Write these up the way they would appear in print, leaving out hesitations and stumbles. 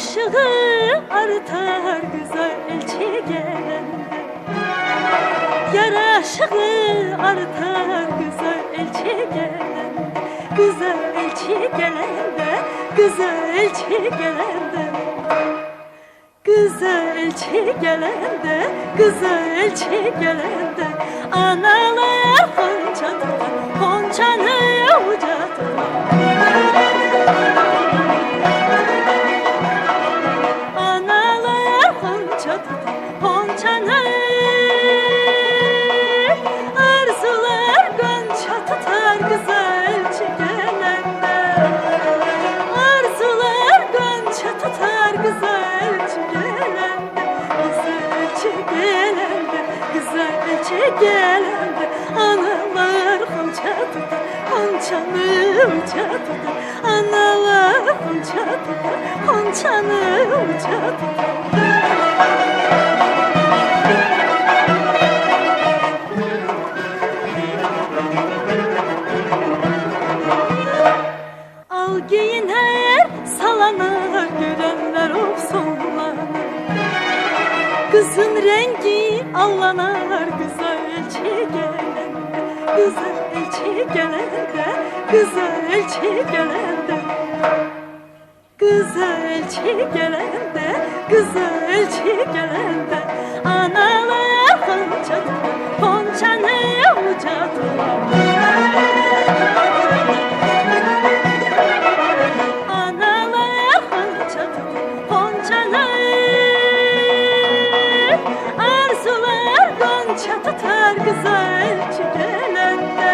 Yaraşığı artar güzel elçi gelende. Yaraşığı artar güzel elçi gelende. Güzel elçi gelende, güzel elçi gelende. Güzel elçi gelende, güzel elçi gelende. Analar honça tutar, honçanı uca tutar. Analar honça tutar, honçanı. Arzular gonça tutar, güzel elçi gelende. Arzular gonça tutar, güzel elçi gelende. Güzel elçi gelende, güzel elçi gelende. Analar honça tutar, honçanı uca tutar. Analar honça tutar, honçanı uca tutar. Al giyiner, salanar, görenler olsunlar. Kızın rengi allanar, güzel elçi gelende. Güzel elçi gelende, güzel elçi gelende. Güzel elçi gelende, güzel elçi gelende. Analar honça tutar, honçanı uca tutar. Analar honça tutar, honçanı. Arzular gonça tutar, güzel elçi gelende.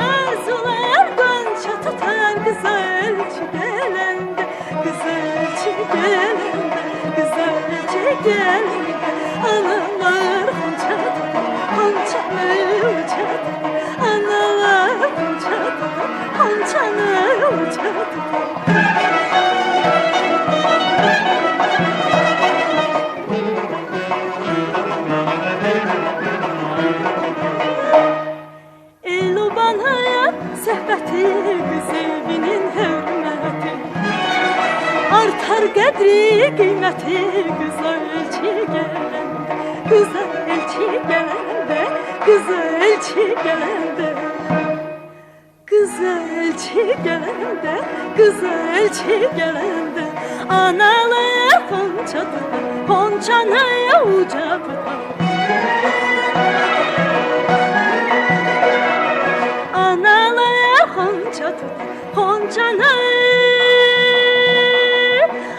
Arzular gonça tutar, güzel elçi gelende. Güzel elçi gelende, güzel elçi gelende. Analar honça tutar, honçanı uca tutar. Analar honça tutar, honçanı uca tutar. El-oban hayat sehbeti, güzelinin hürmeti. Artar kadri kıymeti, güzel elçi gelende. Güzel elçi gelende, güzel elçi gelende. Güzel elçi gelende, güzel elçi gelende. Analar honça tutar, honçanı uca tutar. Analar honça tutar, honçanı.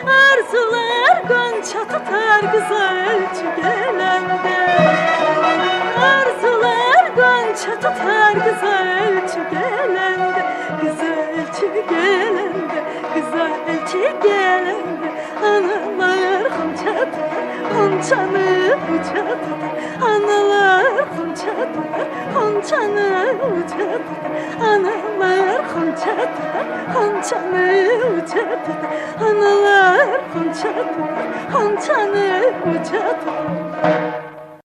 Arzular gonça tutar, güzel elçi gelende. Arzular gonça tutar, güzel elçi gelende. Güzel elçi gelende, güzel elçi gelende. Analar honça tutar, honçanı uca tutar. Analar honça tutar, honçanı uca tutar. Analar honça tutar, honçanı uca tutar. Analar honça tutar, honçanı uca tutar.